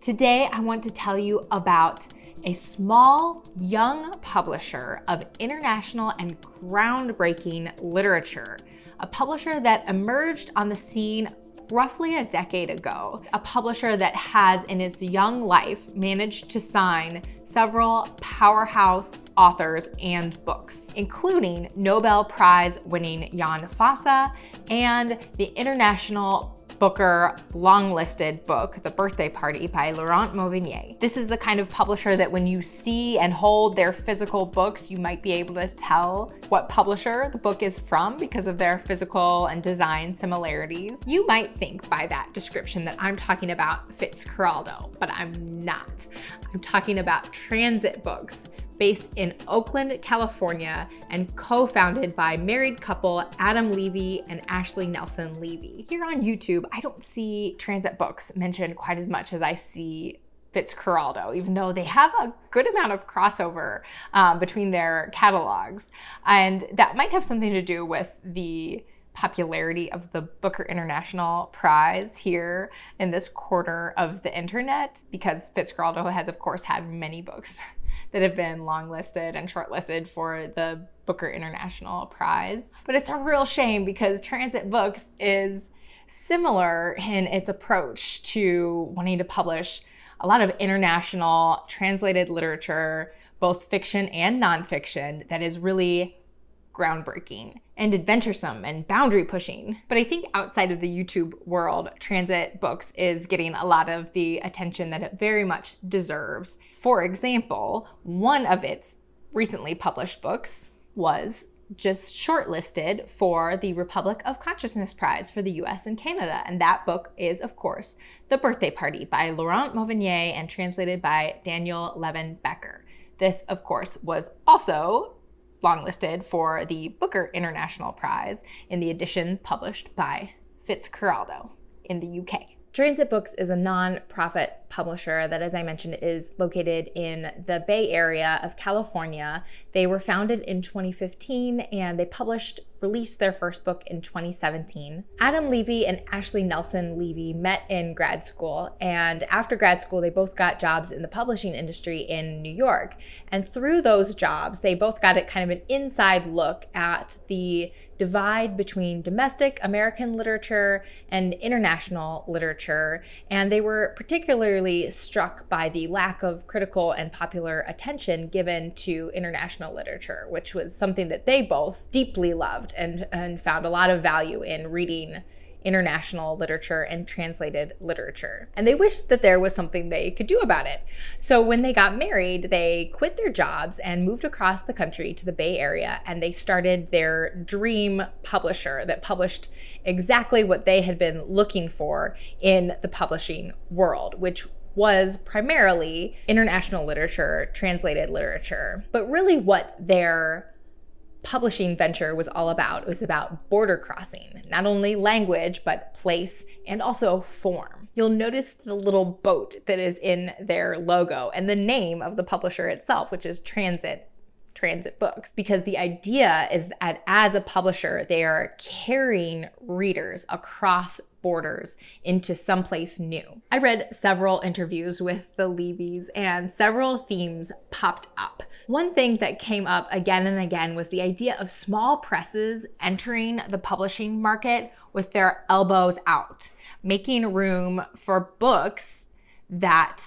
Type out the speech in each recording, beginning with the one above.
Today, I want to tell you about a small, young publisher of international and groundbreaking literature, a publisher that emerged on the scene roughly a decade ago, a publisher that has in its young life managed to sign several powerhouse authors and books, including Nobel Prize winning Jan Fosse and the international Booker long-listed book, The Birthday Party by Laurent Mauvignier. This is the kind of publisher that when you see and hold their physical books, you might be able to tell what publisher the book is from because of their physical and design similarities. You might think by that description that I'm talking about Fitzcarraldo, but I'm not. I'm talking about Transit Books, based in Oakland, California, and co-founded by married couple Adam Levy and Ashley Nelson Levy. Here on YouTube, I don't see Transit Books mentioned quite as much as I see Fitzcarraldo, even though they have a good amount of crossover between their catalogs. And that might have something to do with the popularity of the Booker International Prize here in this corner of the internet, because Fitzcarraldo has, of course, had many books that have been longlisted and shortlisted for the Booker International Prize. But it's a real shame because Transit Books is similar in its approach to wanting to publish a lot of international translated literature, both fiction and nonfiction, that is really groundbreaking and adventuresome and boundary pushing. But I think outside of the YouTube world, Transit Books is getting a lot of the attention that it very much deserves. For example, one of its recently published books was just shortlisted for the Republic of Consciousness Prize for the US and Canada. And that book is, of course, The Birthday Party by Laurent Mauvignier and translated by Daniel Levin Becker. This, of course, was also longlisted for the Booker International Prize in the edition published by Fitzcarraldo in the UK. Transit Books is a non-profit publisher that, as I mentioned, is located in the Bay Area of California. They were founded in 2015 and they released their first book in 2017. Adam Levy and Ashley Nelson Levy met in grad school, and after grad school, they both got jobs in the publishing industry in New York. And through those jobs, they both got kind of an inside look at the divide between domestic American literature and international literature, and they were particularly struck by the lack of critical and popular attention given to international literature, which was something that they both deeply loved and found a lot of value in reading international literature and translated literature. And they wished that there was something they could do about it. So when they got married, they quit their jobs and moved across the country to the Bay Area, and they started their dream publisher that published exactly what they had been looking for in the publishing world, which was primarily international literature, translated literature. But really what their publishing venture was all about. It was about border crossing, not only language, but place and also form. You'll notice the little boat that is in their logo and the name of the publisher itself, which is Transit Books, because the idea is that as a publisher, they are carrying readers across borders into someplace new. I read several interviews with the Levys and several themes popped up. One thing that came up again and again was the idea of small presses entering the publishing market with their elbows out, making room for books that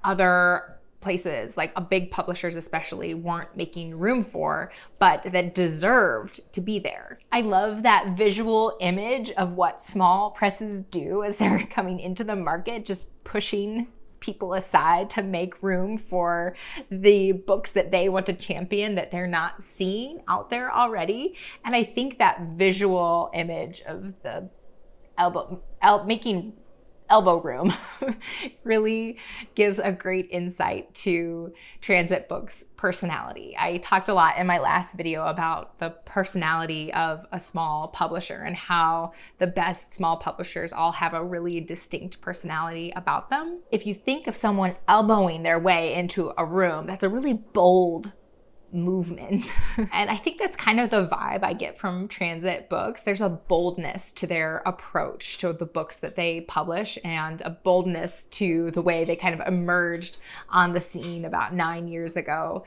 other places, like big publishers especially, weren't making room for, but that deserved to be there. I love that visual image of what small presses do as they're coming into the market, just pushing people aside to make room for the books that they want to champion that they're not seeing out there already. And I think that visual image of the making elbow room really gives a great insight to Transit Books' personality. I talked a lot in my last video about the personality of a small publisher and how the best small publishers all have a really distinct personality about them. If you think of someone elbowing their way into a room, that's a really bold movement. And I think that's kind of the vibe I get from Transit Books. There's a boldness to their approach to the books that they publish, and a boldness to the way they kind of emerged on the scene about 9 years ago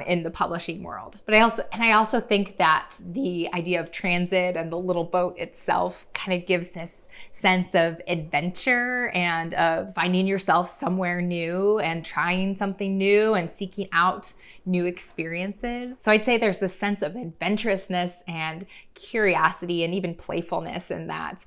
in the publishing world. But I also think that the idea of transit and the little boat itself kind of gives this sense of adventure and of finding yourself somewhere new and trying something new and seeking out new experiences. So I'd say there's this sense of adventurousness and curiosity and even playfulness in that,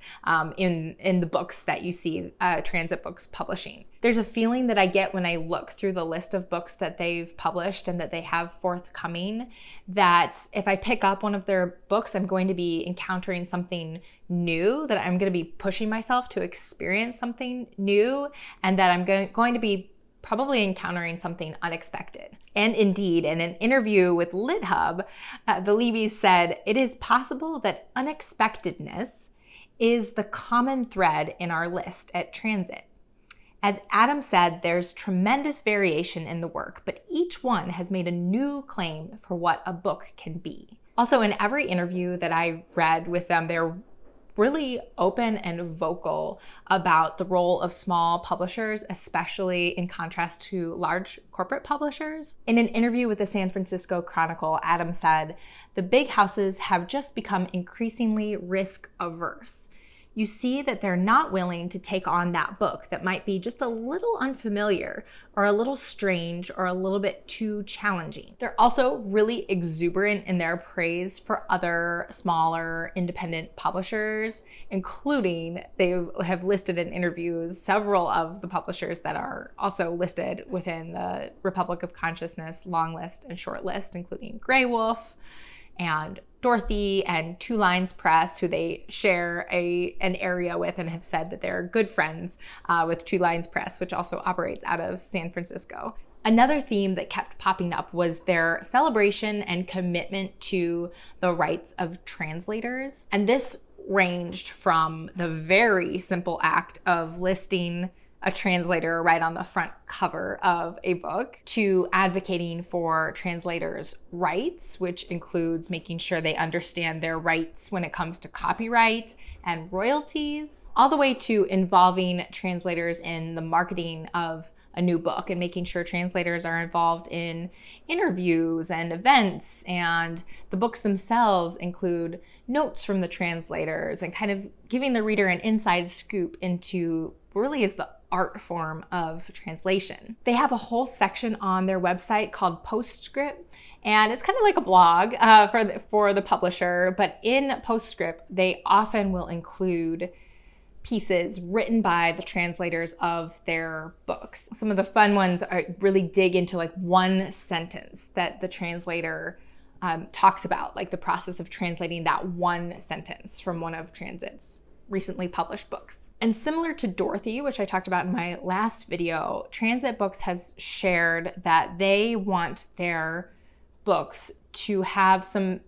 in the books that you see Transit Books publishing. There's a feeling that I get when I look through the list of books that they've published and that they have forthcoming, that if I pick up one of their books, I'm going to be encountering something new, that I'm going to be pushing myself to experience something new, and that I'm going to be probably encountering something unexpected. And indeed, in an interview with LitHub, the Levys said, "It is possible that unexpectedness is the common thread in our list at Transit. As Adam said, there's tremendous variation in the work, but each one has made a new claim for what a book can be." Also, in every interview that I read with them, they're really open and vocal about the role of small publishers, especially in contrast to large corporate publishers. In an interview with the San Francisco Chronicle, Adam said, "The big houses have just become increasingly risk averse. You see that they're not willing to take on that book that might be just a little unfamiliar or a little strange or a little bit too challenging." They're also really exuberant in their praise for other smaller independent publishers, including they have listed in interviews several of the publishers that are also listed within the Republic of Consciousness long list and short list, including Grey Wolf and Dorothy and Two Lines Press, who they share an area with and have said that they're good friends with Two Lines Press, which also operates out of San Francisco. Another theme that kept popping up was their celebration and commitment to the rights of translators. And this ranged from the very simple act of listing a translator right on the front cover of a book, to advocating for translators' rights, which includes making sure they understand their rights when it comes to copyright and royalties, all the way to involving translators in the marketing of a new book and making sure translators are involved in interviews and events, and the books themselves include notes from the translators and kind of giving the reader an inside scoop into what really is the art form of translation. They have a whole section on their website called Postscript, and it's kind of like a blog for the publisher, but in Postscript, they often will include pieces written by the translators of their books. Some of the fun ones really dig into like one sentence that the translator talks about, like the process of translating that one sentence from one of Transit's recently published books. And similar to Dorothy, which I talked about in my last video, Transit Books has shared that they want their books to have some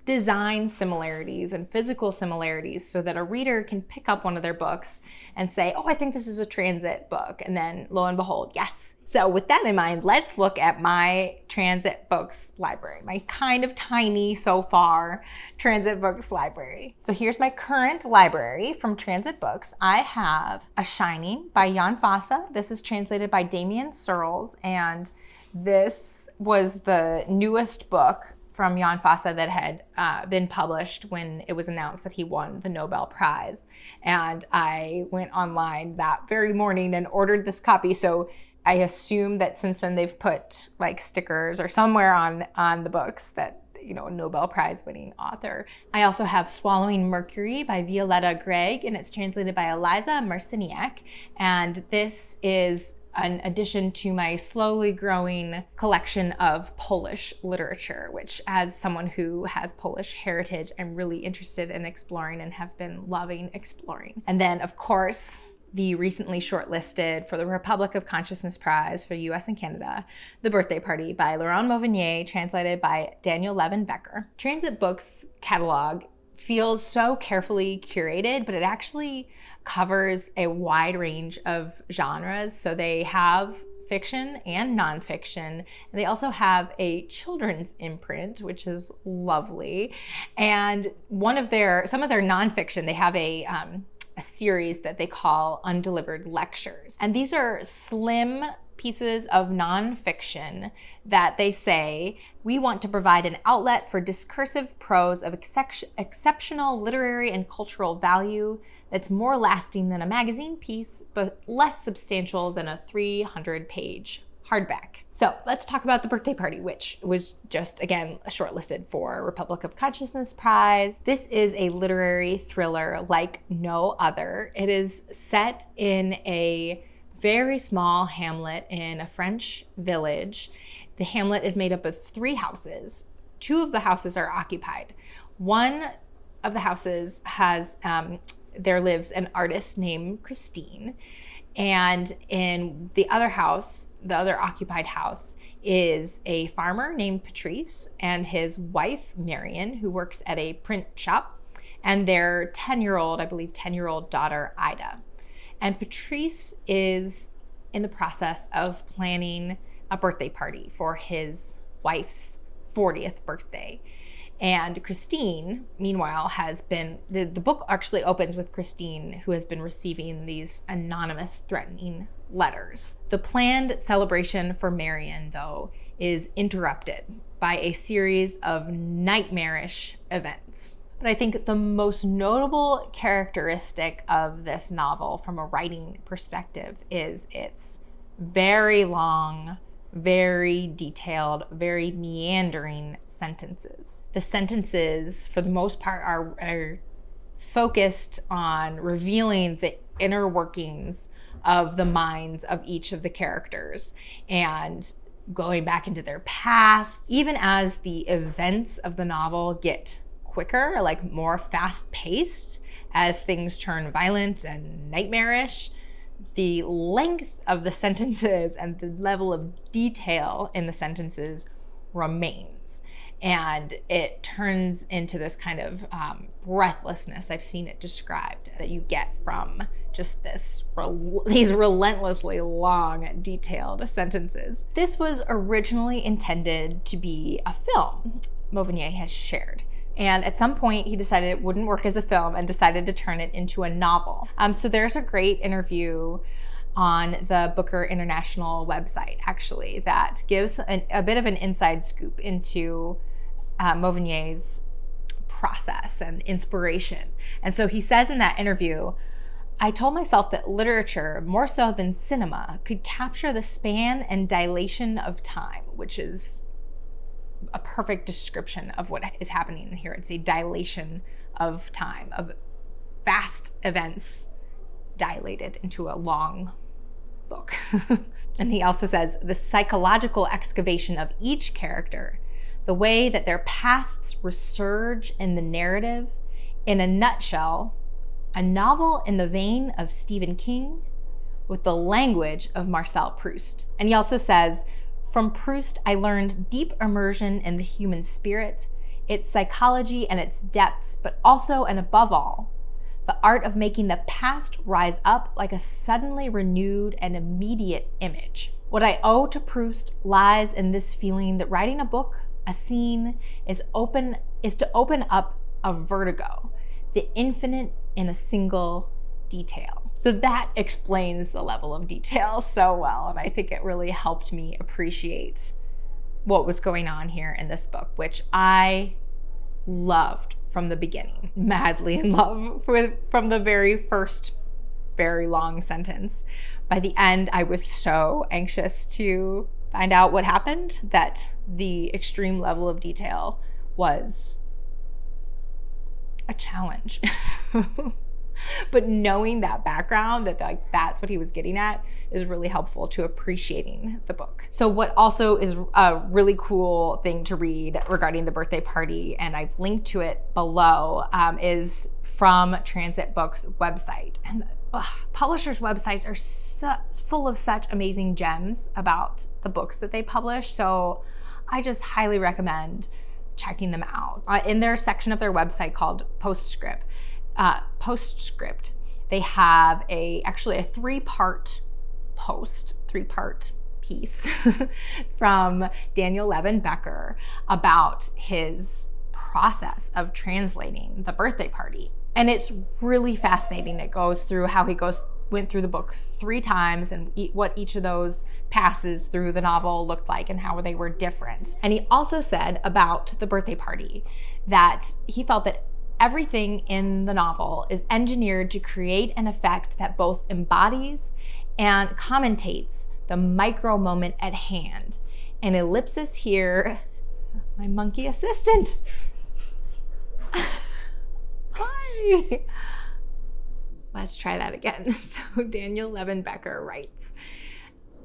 design similarities and physical similarities so that a reader can pick up one of their books and say, "Oh, I think this is a Transit book." And then lo and behold, yes. So with that in mind, let's look at my Transit Books library, my kind of tiny so far Transit Books library. So here's my current library from Transit Books. I have A Shining by Jan Fosse. This is translated by Damien Searles, and this was the newest book from Jan Fosse that had been published when it was announced that he won the Nobel Prize. And I went online that very morning and ordered this copy. So I assume that since then they've put like stickers or somewhere on the books that, you know, a Nobel Prize winning author. I also have Swallowing Mercury by Violetta Gregg, and it's translated by Eliza Marciniak. And this is an addition to my slowly growing collection of Polish literature, which, as someone who has Polish heritage, I'm really interested in exploring and have been loving exploring. And then, of course, the recently shortlisted for the Republic of Consciousness Prize for US and Canada, The Birthday Party by Laurent Mauvignier, translated by Daniel Levin Becker. Transit Books catalog feels so carefully curated, but it actually covers a wide range of genres. So they have fiction and nonfiction. And they also have a children's imprint, which is lovely. And some of their nonfiction, they have a series that they call Undelivered Lectures. And these are slim pieces of nonfiction that they say, we want to provide an outlet for discursive prose of exceptional literary and cultural value that's more lasting than a magazine piece, but less substantial than a 300-page hardback. So let's talk about The Birthday Party, which was just, again, shortlisted for Republic of Consciousness Prize. This is a literary thriller like no other. It is set in a very small hamlet in a French village. The hamlet is made up of 3 houses. 2 of the houses are occupied. One of the houses has, there lives an artist named Christine. And in the other house, the other occupied house, is a farmer named Patrice and his wife, Marion, who works at a print shop, and their 10-year-old daughter, Ida. And Patrice is in the process of planning a birthday party for his wife's 40th birthday. And Christine, meanwhile, has been, the book actually opens with Christine, who has been receiving these anonymous threatening letters. The planned celebration for Marion, though, is interrupted by a series of nightmarish events. But I think the most notable characteristic of this novel from a writing perspective is its very long, very detailed, very meandering sentences. The sentences, for the most part, are focused on revealing the inner workings of the minds of each of the characters and going back into their past. Even as the events of the novel get quicker, like more fast-paced, as things turn violent and nightmarish, the length of the sentences and the level of detail in the sentences remains. And it turns into this kind of breathlessness, I've seen it described, that you get from just these relentlessly long, detailed sentences. This was originally intended to be a film, Mauvignier has shared. And at some point, he decided it wouldn't work as a film and decided to turn it into a novel. So there's a great interview on the Booker International website, actually, that gives a bit of an inside scoop into Mauvignier's process and inspiration. And so he says in that interview, I told myself that literature, more so than cinema, could capture the span and dilation of time, which is a perfect description of what is happening here. It's a dilation of time, of fast events dilated into a long book. And he also says the psychological excavation of each character, the way that their pasts resurge in the narrative. In a nutshell, a novel in the vein of Stephen King with the language of Marcel Proust. And he also says, from Proust, I learned deep immersion in the human spirit, its psychology and its depths, but also and above all, the art of making the past rise up like a suddenly renewed and immediate image. What I owe to Proust lies in this feeling that writing a book, a scene, is to open up a vertigo, the infinite in a single detail. So that explains the level of detail so well, and I think it really helped me appreciate what was going on here in this book, which I loved from the beginning, madly in love from the very first very long sentence. By the end, I was so anxious to find out what happened that the extreme level of detail was a challenge. But knowing that background, that that's what he was getting at, is really helpful to appreciating the book. So what also is a really cool thing to read regarding The Birthday Party, and I've linked to it below, is from Transit Books' website. And publishers' websites are full of such amazing gems about the books that they publish. So I just highly recommend checking them out. In their section of their website called Postscript, they have actually a three-part piece from Daniel Levin Becker about his process of translating The Birthday Party. And it's really fascinating. It goes through how he went through the book 3 times and what each of those passes through the novel looked like and how they were different. And he also said about The Birthday Party that he felt that everything in the novel is engineered to create an effect that both embodies and commentates the micro moment at hand. An ellipsis here, my monkey assistant. Hi. Let's try that again. So Daniel Levin Becker writes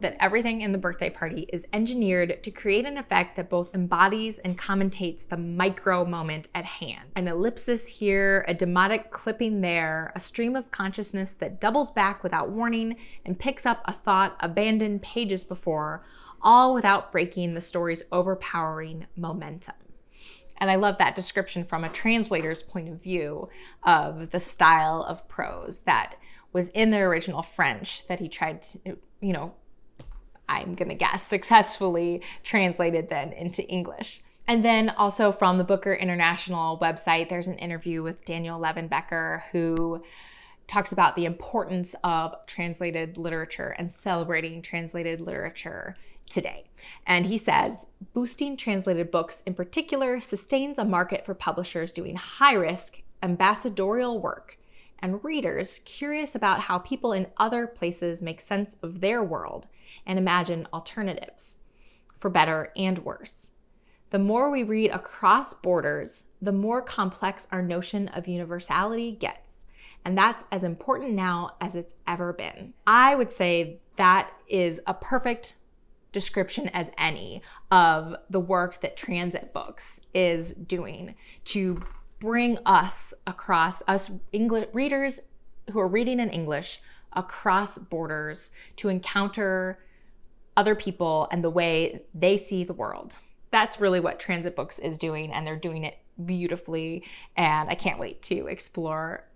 that everything in The Birthday Party is engineered to create an effect that both embodies and commentates the micro moment at hand. An ellipsis here, a demotic clipping there, a stream of consciousness that doubles back without warning and picks up a thought abandoned pages before, all without breaking the story's overpowering momentum. And I love that description from a translator's point of view of the style of prose that was in the original French that he tried to, I'm gonna guess, successfully translated then into English. And then also from the Booker International website, there's an interview with Daniel Levin Becker who talks about the importance of translated literature and celebrating translated literature today. And he says, boosting translated books in particular sustains a market for publishers doing high-risk ambassadorial work and readers curious about how people in other places make sense of their world and imagine alternatives, for better and worse. The more we read across borders, the more complex our notion of universality gets. And that's as important now as it's ever been. I would say that is a perfect description as any of the work that Transit Books is doing to bring us across, us English readers who are reading in English across borders to encounter other people and the way they see the world. That's really what Transit Books is doing, and they're doing it beautifully, and I can't wait to explore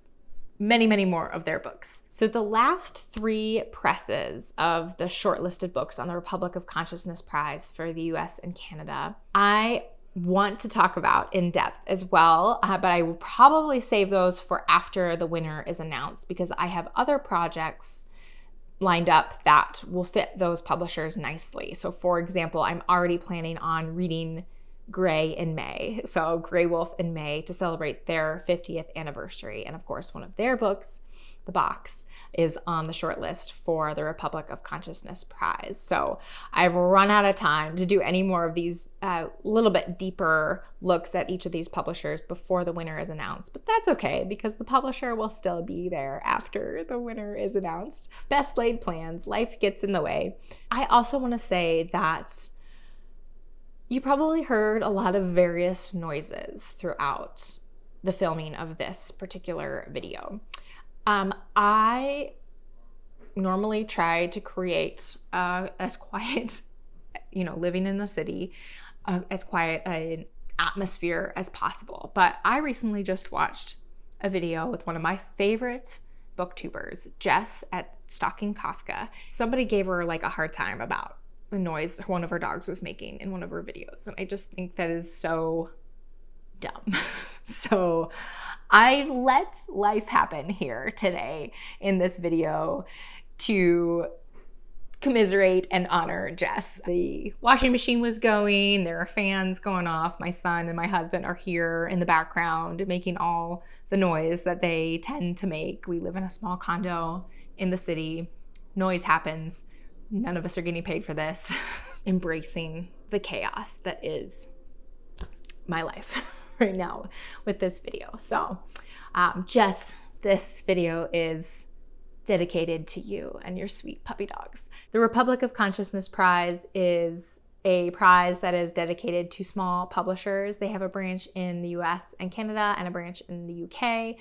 many, many more of their books. So the last 3 presses of the shortlisted books on the Republic of Consciousness Prize for the US and Canada, I want to talk about in depth as well, but I will probably save those for after the winner is announced because I have other projects lined up that will fit those publishers nicely. So for example, I'm already planning on reading Gray in May. So Gray Wolf in May to celebrate their 50th anniversary. And of course, one of their books, The Box, is on the short list for the Republic of Consciousness Prize. So I've run out of time to do any more of these little bit deeper looks at each of these publishers before the winner is announced. But that's okay because the publisher will still be there after the winner is announced. Best laid plans, life gets in the way. I also want to say that you probably heard a lot of various noises throughout the filming of this particular video. I normally try to create as quiet, living in the city, as quiet an atmosphere as possible. But I recently just watched a video with one of my favorite booktubers, Jess at Stalking Kafka. Somebody gave her like a hard time about the noise one of her dogs was making in one of her videos. And I just think that is so dumb. So I let life happen here today in this video to commiserate and honor Jess. The washing machine was going, there are fans going off. My son and my husband are here in the background making all the noise that they tend to make. We live in a small condo in the city. Noise happens. None of us are getting paid for this. Embracing the chaos that is my life right now with this video. So Jess, this video is dedicated to you and your sweet puppy dogs. The Republic of Consciousness Prize is a prize that is dedicated to small publishers. They have a branch in the US and Canada and a branch in the UK.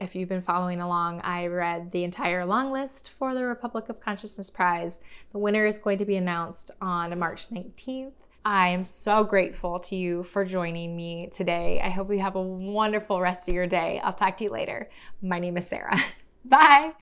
If you've been following along, I read the entire long list for the Republic of Consciousness Prize. The winner is going to be announced on March 19th. I am so grateful to you for joining me today. I hope you have a wonderful rest of your day. I'll talk to you later. My name is Sarah. Bye.